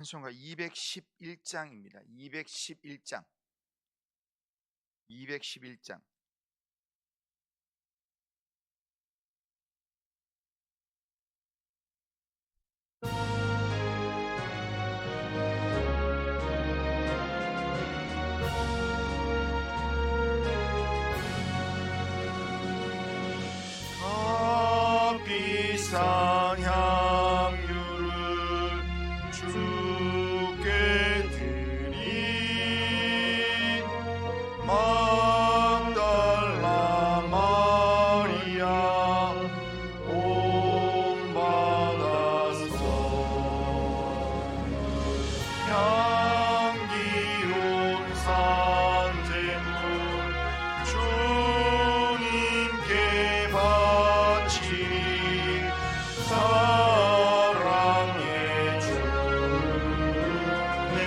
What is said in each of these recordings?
찬송가 211장입니다. 211장. 211장. 비싼 향유를 주께 드린 막달라 마리아 온 받아서 향기로운 산제물 주님께 바치니 사랑의 주 내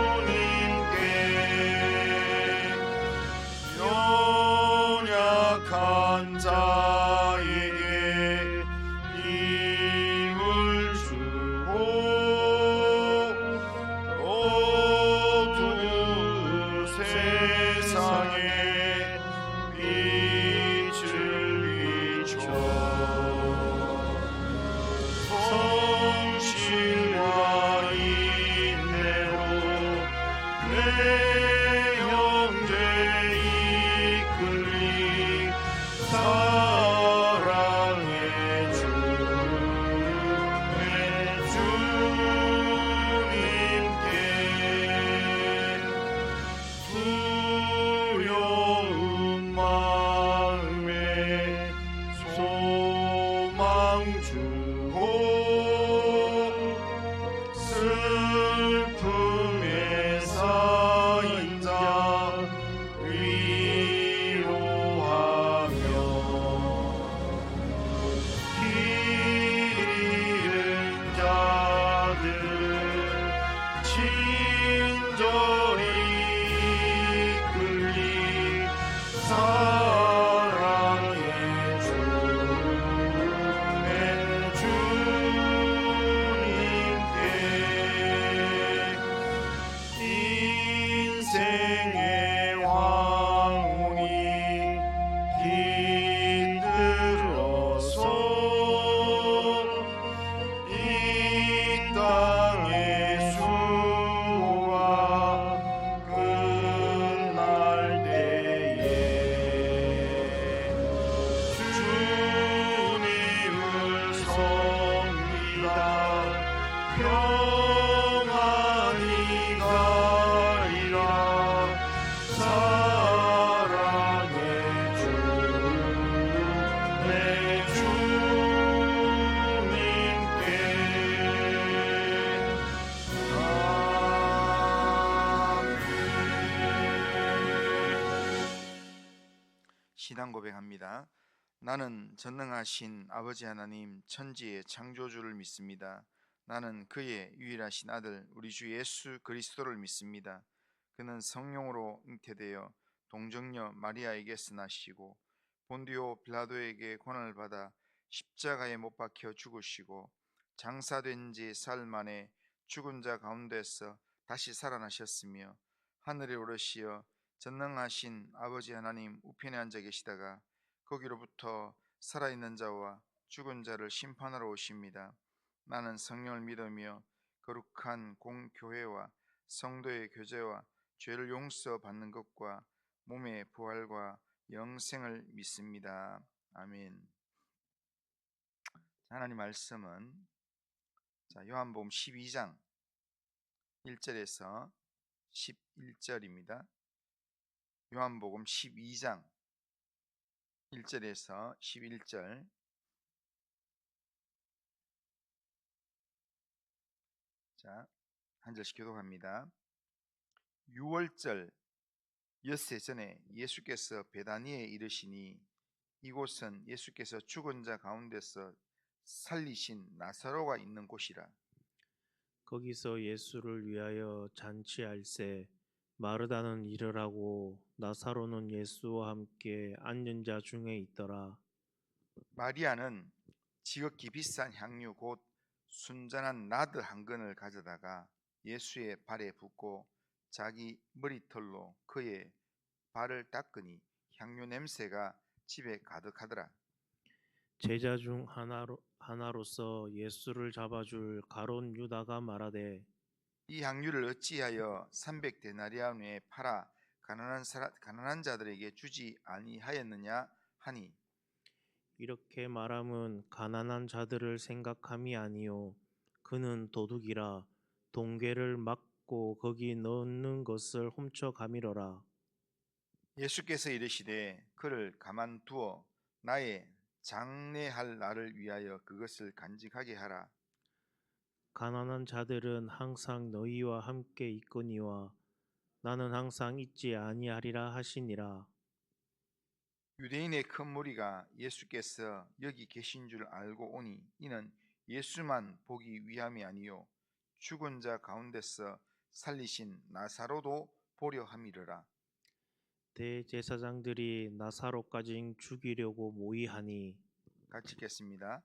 주님께 연약한 자에게 힘을 주고 어두운 세상에 빛을 비춰 성실과 인내로 내 형제 이끌리 사랑의 주 내 주님께 두려운 마음에 소망 주고 슬픔에 쌓인 자 위로하며 길 잃은 자들을 친절히 이끌리 사랑의 주 내 주님께 인생의 황혼이 깃들어서 이 땅의 수고가 끝날 때에 주님을 섬기다 평안히 가리라 사랑의 주 내 주님께 신앙 고백합니다. 나는 전능하신 아버지 하나님 천지의 창조주를 믿습니다. 나는 그의 유일하신 아들 우리 주 예수 그리스도를 믿습니다. 그는 성령으로 잉태되어 동정녀 마리아에게서 나시고 본디오 빌라도에게 고난을 받아 십자가에 못 박혀 죽으시고 장사된 지 사흘 만에 죽은 자 가운데서 다시 살아나셨으며 하늘에 오르시어 전능하신 아버지 하나님 우편에 앉아 계시다가 거기로부터 살아있는 자와 죽은 자를 심판하러 오십니다. 나는 성령을 믿으며 거룩한 공교회와 성도의 교제와 죄를 용서받는 것과 몸의 부활과 영생을 믿습니다. 아멘. 하나님 말씀은 요한복음 12장 1절에서 11절입니다. 요한복음 12장 1절에서 11절. 한 절씩 교독합니다. 6월절 엿새 전에 예수께서 베다니에 이르시니 이곳은 예수께서 죽은 자 가운데서 살리신 나사로가 있는 곳이라. 거기서 예수를 위하여 잔치할세 마르다는 일을 나사로는 예수와 함께 앉은 자 중에 있더라. 마리아는 지극히 비싼 향유 곧 순전한 나드 한 근을 가져다가 예수의 발에 붓고 자기 머리털로 그의 발을 닦으니 향유 냄새가 집에 가득하더라. 제자 중 하나로서 예수를 잡아줄 가론 유다가 말하되 이 향유를 어찌하여 300데나리온에 팔아 가난한 자들에게 주지 아니하였느냐 하니, 이렇게 말함은 가난한 자들을 생각함이 아니요 그는 도둑이라 동괴를 막고 거기 넣는 것을 훔쳐 가미러라. 예수께서 이르시되 그를 가만두어 나의 장례할 날을 위하여 그것을 간직하게 하라. 가난한 자들은 항상 너희와 함께 있거니와 나는 항상 있지 아니하리라 하시니라. 유대인의 큰 무리가 예수께서 여기 계신 줄 알고 오니 이는 예수만 보기 위함이 아니요 죽은 자 가운데서 살리신 나사로도 보려 함이르라. 대제사장들이 나사로까지 죽이려고 모의하니 같이 읽겠습니다.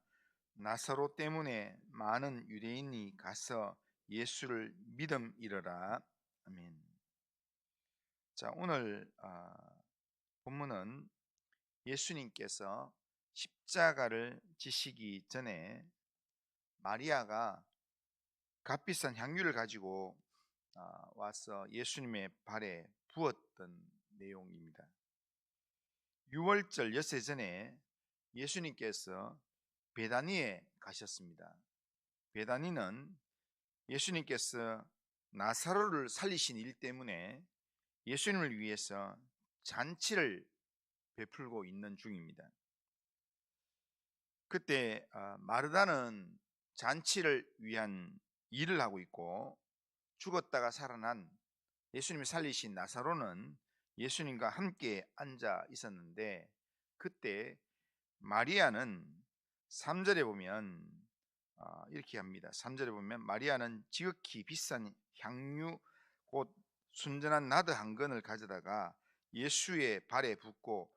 나사로 때문에 많은 유대인이 가서 예수를 믿음이러라. 아멘. 자, 오늘 본문은 예수님께서 십자가를 지시기 전에 마리아가 값비싼 향유를 가지고 와서 예수님의 발에 부었던 내용입니다. 유월절 엿새 전에 예수님께서 베다니에 가셨습니다. 베다니는 예수님께서 나사로를 살리신 일 때문에 예수님을 위해서 잔치를 베풀고 있는 중입니다. 그때 마르다는 잔치를 위한 일을 하고 있고 죽었다가 살아난 예수님이 살리신 나사로는 예수님과 함께 앉아 있었는데, 그때 마리아는 3절에 보면 이렇게 합니다. 3절에 보면 마리아는 지극히 비싼 향유 곧 순전한 나드 한 근을 가져다가 예수의 발에 붓고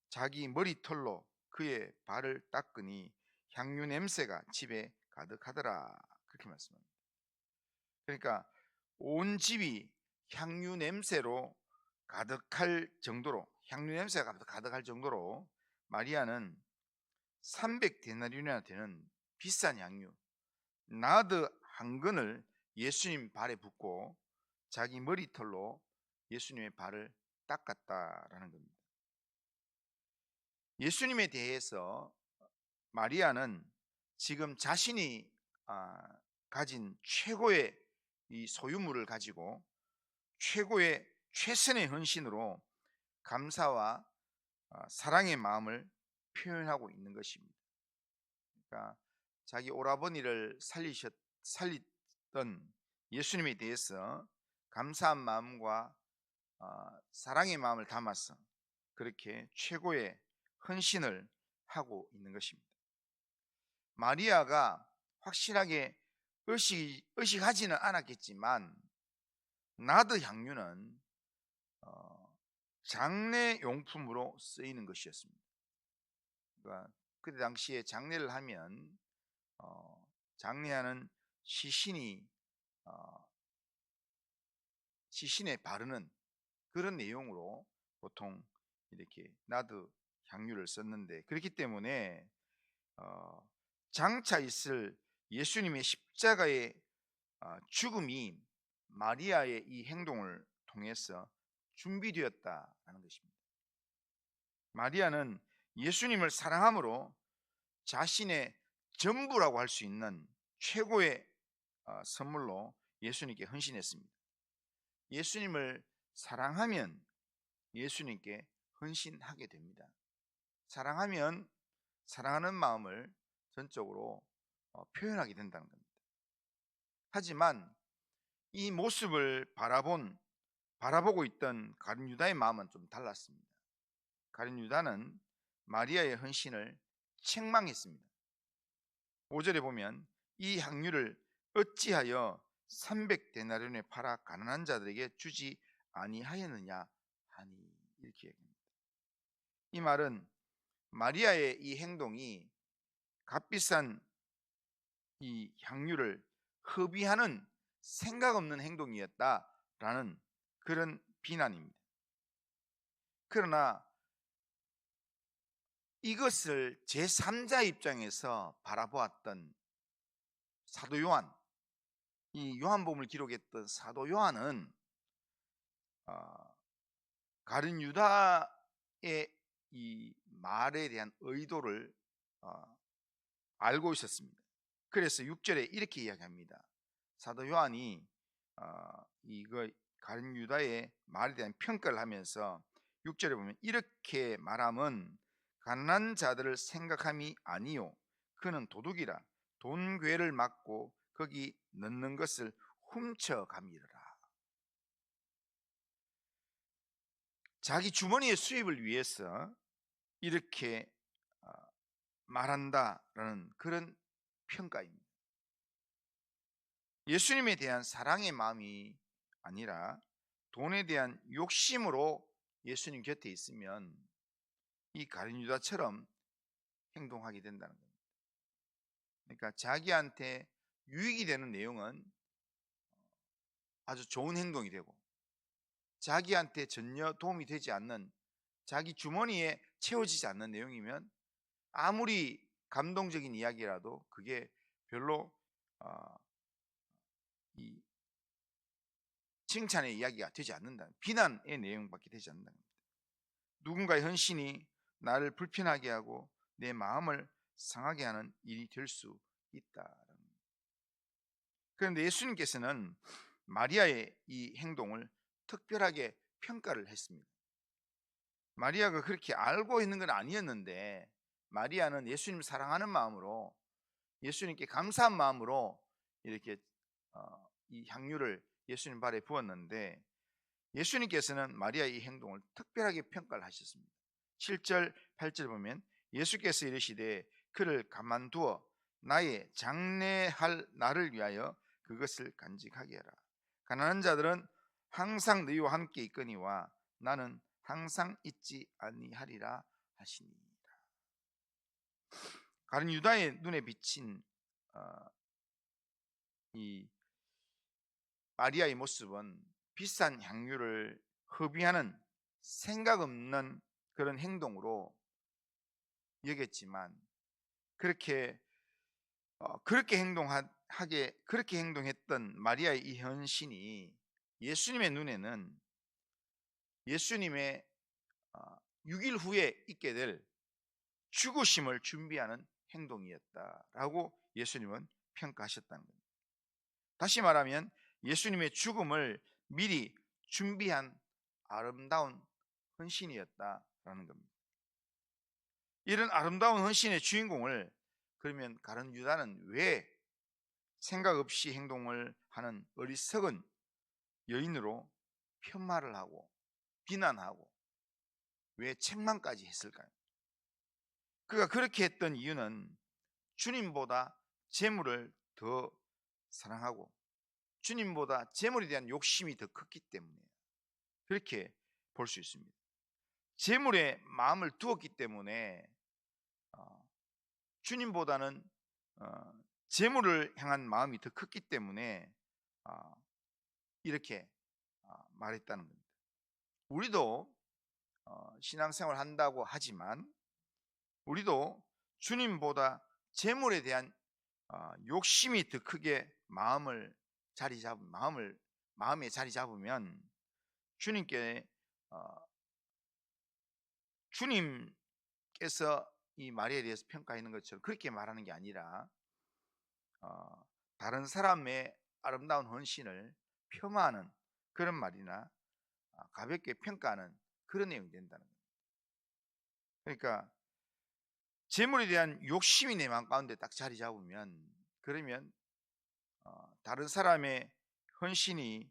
자기 머리털로 그의 발을 닦으니 향유 냄새가 집에 가득하더라. 그렇게 말씀합니다. 그러니까 온 집이 향유 냄새로 가득할 정도로, 향유 냄새가 가득할 정도로 마리아는 300데나리온이나 되는 비싼 향유 나드 한 근을 예수님 발에 붓고 자기 머리털로 예수님의 발을 닦았다라는 겁니다. 예수님에 대해서 마리아는 지금 자신이 가진 최고의 이 소유물을 가지고 최고의 최선의 헌신으로 감사와 사랑의 마음을 표현하고 있는 것입니다. 그러니까 자기 오라버니를 살리던 예수님에 대해서 감사한 마음과 사랑의 마음을 담아서 그렇게 최고의 헌신을 하고 있는 것입니다. 마리아가 확실하게 의식하지는 않았겠지만 나드 향유는 장례 용품으로 쓰이는 것이었습니다. 그러니까 그때 당시에 장례를 하면 장례하는 시신에 바르는 그런 내용으로 보통 이렇게 나드 향유를 썼는데, 그렇기 때문에 장차 있을 예수님의 십자가의 죽음이 마리아의 이 행동을 통해서 준비되었다는 것입니다. 마리아는 예수님을 사랑함으로 자신의 전부라고 할 수 있는 최고의 선물로 예수님께 헌신했습니다. 예수님을 사랑하면 예수님께 헌신하게 됩니다. 사랑하면 사랑하는 마음을 전적으로 표현하게 된다는 겁니다. 하지만 이 모습을 바라보고 있던 가룟 유다의 마음은 좀 달랐습니다. 가룟 유다는 마리아의 헌신을 책망했습니다. 5절에 보면 이 향유를 어찌하여 300데나리온에 팔아 가난한 자들에게 주지 아니하였느냐 하니, 이렇게 얘기합니다. 이 말은 마리아의 이 행동이 값비싼 이 향유를 허비하는 생각 없는 행동이었다라는 그런 비난입니다. 그러나 이것을 제3자 입장에서 바라보았던 사도 요한, 이 요한복음을 기록했던 사도 요한은 가룟 유다의 이 말에 대한 의도를 알고 있었습니다. 그래서 6절에 이렇게 이야기합니다. 사도 요한이 이거 가룟 유다의 말에 대한 평가를 하면서 6절에 보면 이렇게 말함은 가난한 자들을 생각함이 아니요 그는 도둑이라 돈괴를 막고 거기 넣는 것을 훔쳐감이라. 자기 주머니의 수입을 위해서 이렇게 말한다라는 그런 평가입니다. 예수님에 대한 사랑의 마음이 아니라 돈에 대한 욕심으로 예수님 곁에 있으면 이 가룟 유다처럼 행동하게 된다는 겁니다. 그러니까 자기한테 유익이 되는 내용은 아주 좋은 행동이 되고 자기한테 전혀 도움이 되지 않는, 자기 주머니에 채워지지 않는 내용이면 아무리 감동적인 이야기라도 그게 별로 이 칭찬의 이야기가 되지 않는다, 비난의 내용밖에 되지 않는다. 누군가의 헌신이 나를 불편하게 하고 내 마음을 상하게 하는 일이 될 수 있다. 그런데 예수님께서는 마리아의 이 행동을 특별하게 평가를 했습니다. 마리아가 그렇게 알고 있는 건 아니었는데 마리아는 예수님 사랑하는 마음으로, 예수님께 감사한 마음으로 이렇게 이 향유를 예수님 발에 부었는데 예수님께서는 마리아의 이 행동을 특별하게 평가를 하셨습니다. 7절 8절 보면 예수께서 이르시되 그를 가만두어 나의 장례할 나를 위하여 그것을 간직하게 하라. 가난한 자들은 항상 너희와 함께 있거니와 나는 항상 있지 아니하리라 하시니라. 가룟 유다의 눈에 비친 이 마리아의 모습은 비싼 향유를 허비하는 생각 없는 그런 행동으로 여겼지만 그렇게 그렇게 행동했던 마리아의 이 헌신이 예수님의 눈에는 예수님의 6일 후에 있게 될 죽으심을 준비하는 행동이었다라고 예수님은 평가하셨다는 겁니다. 다시 말하면 예수님의 죽음을 미리 준비한 아름다운 헌신이었다라는 겁니다. 이런 아름다운 헌신의 주인공을 그러면 가룟 유다는 왜 생각 없이 행동을 하는 어리석은 여인으로 편말을 하고 비난하고 왜 책망까지 했을까요? 그가 그렇게 했던 이유는 주님보다 재물을 더 사랑하고 주님보다 재물에 대한 욕심이 더 컸기 때문에 그렇게 볼 수 있습니다. 재물에 마음을 두었기 때문에 주님보다는 재물을 향한 마음이 더 컸기 때문에 이렇게 말했다는 겁니다. 우리도 신앙생활 한다고 하지만 우리도 주님보다 재물에 대한 욕심이 더 크게 마음에 자리 잡으면 주님께서 이 마리아에 대해서 평가하는 것처럼 그렇게 말하는 게 아니라 다른 사람의 아름다운 헌신을 폄하하는 그런 말이나 가볍게 평가하는 그런 내용이 된다는 겁니다. 그러니까 재물에 대한 욕심이 내 마음 가운데 딱 자리 잡으면 그러면 다른 사람의 헌신이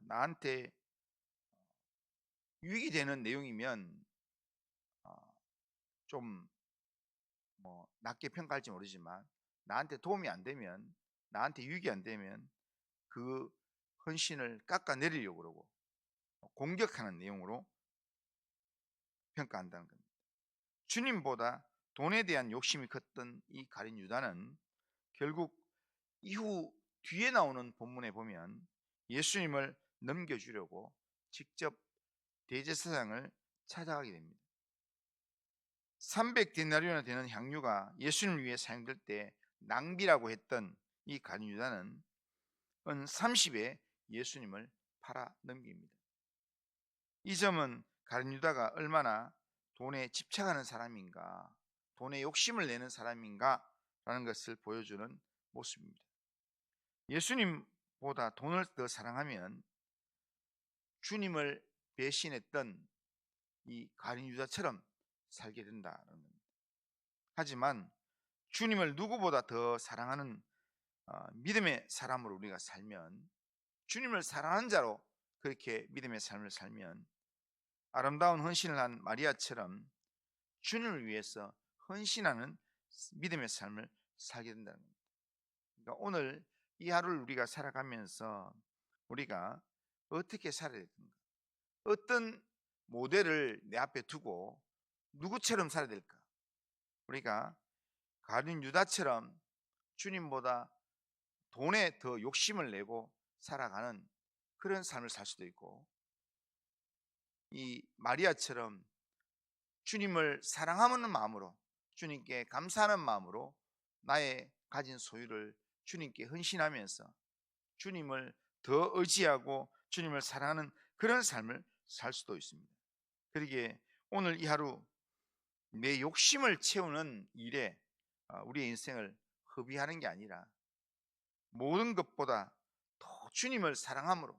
나한테 유익이 되는 내용이면 좀 낮게 평가할지 모르지만 나한테 도움이 안 되면, 나한테 유익이 안 되면 그 헌신을 깎아내리려고 그러고 공격하는 내용으로 평가한다는 겁니다. 주님보다 돈에 대한 욕심이 컸던 이 가룟 유다는 결국 이후 뒤에 나오는 본문에 보면 예수님을 넘겨주려고 직접 대제사장을 찾아가게 됩니다. 300데나리온이나 되는 향유가 예수님을 위해 사용될 때 낭비라고 했던 이 가룟 유다는 은 30에 예수님을 팔아 넘깁니다. 이 점은 가룟 유다가 얼마나 돈에 집착하는 사람인가, 돈에 욕심을 내는 사람인가 라는 것을 보여주는 모습입니다. 예수님보다 돈을 더 사랑하면 주님을 배신했던 이 가룟 유다처럼 살게 된다는 겁니다. 하지만 주님을 누구보다 더 사랑하는 믿음의 사람으로 우리가 살면, 주님을 사랑하는 자로 그렇게 믿음의 삶을 살면 아름다운 헌신을 한 마리아처럼 주님을 위해서 헌신하는 믿음의 삶을 살게 된다는 겁니다. 그러니까 오늘 이 하루를 우리가 살아가면서 우리가 어떻게 살아야 되는가, 어떤 모델을 내 앞에 두고 누구처럼 살아야 될까? 우리가 가룟 유다처럼 주님보다 돈에 더 욕심을 내고 살아가는 그런 삶을 살 수도 있고, 이 마리아처럼 주님을 사랑하는 마음으로, 주님께 감사하는 마음으로 나의 가진 소유를 주님께 헌신하면서 주님을 더 의지하고 주님을 사랑하는 그런 삶을 살 수도 있습니다. 그러기에 오늘 이 하루 내 욕심을 채우는 일에 우리의 인생을 허비하는 게 아니라 모든 것보다 더 주님을 사랑함으로,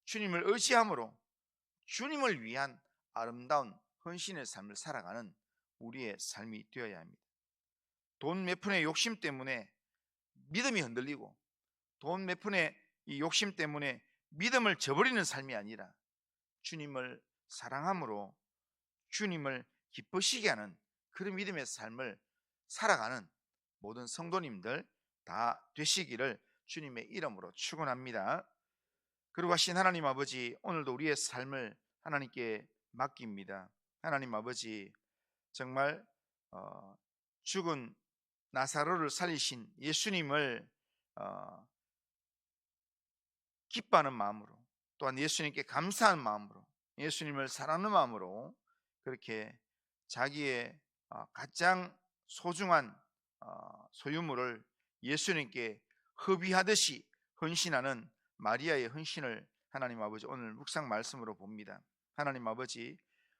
주님을 의지함으로 주님을 위한 아름다운 헌신의 삶을 살아가는 우리의 삶이 되어야 합니다. 돈 몇 푼의 욕심 때문에 믿음이 흔들리고, 돈 몇 푼의 이 욕심 때문에 믿음을 저버리는 삶이 아니라 주님을 사랑함으로 주님을 기쁘시게 하는 그런 믿음의 삶을 살아가는 모든 성도님들 다 되시기를 주님의 이름으로 축원합니다. 그리고 하신 하나님 아버지, 오늘도 우리의 삶을 하나님께 맡깁니다. 하나님 아버지, 정말 죽은 나사로를 살리신 예수님을 기뻐하는 마음으로, 또한 예수님께 감사하는 마음으로, 예수님을 사랑하는 마음으로 그렇게 자기의 가장 소중한 소유물을 예수님께 허비하듯이 헌신하는 마리아의 헌신을 하나님 아버지 오늘 묵상 말씀으로 봅니다. 하나님 아버지,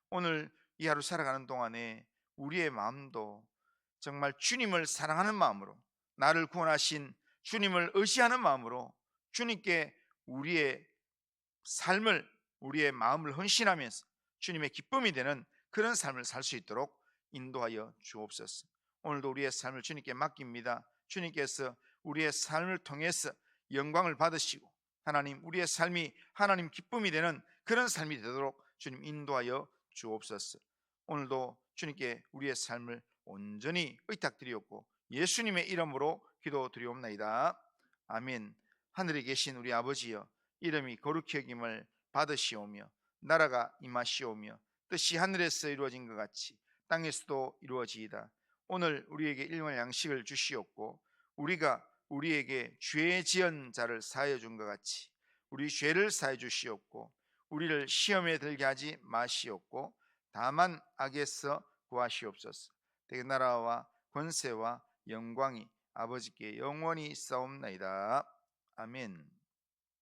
오늘 이 하루 살아가는 동안에 우리의 마음도 정말 주님을 사랑하는 마음으로, 나를 구원하신 주님을 의지하는 마음으로 주님께 우리의 삶을, 우리의 마음을 헌신하면서 주님의 기쁨이 되는 그런 삶을 살 수 있도록 인도하여 주옵소서. 오늘도 우리의 삶을 주님께 맡깁니다. 주님께서 우리의 삶을 통해서 영광을 받으시고 하나님, 우리의 삶이 하나님 기쁨이 되는 그런 삶이 되도록 주님 인도하여 주옵소서. 오늘도 주님께 우리의 삶을 온전히 의탁드리옵고 예수님의 이름으로 기도드리옵나이다. 아멘. 하늘에 계신 우리 아버지여, 이름이 거룩히 여김을 받으시오며 나라가 임하시오며 뜻이 하늘에서 이루어진 것 같이 땅에서도 이루어지이다. 오늘 우리에게 일용할 양식을 주시옵고 우리가 우리에게 죄 지은 자를 사하여 준 것 같이 우리 죄를 사하여 주시옵고 우리를 시험에 들게 하지 마시옵고 다만 악에서 구하시옵소서. 대개 나라와 권세와 영광이 아버지께 영원히 있사옵나이다. 아멘.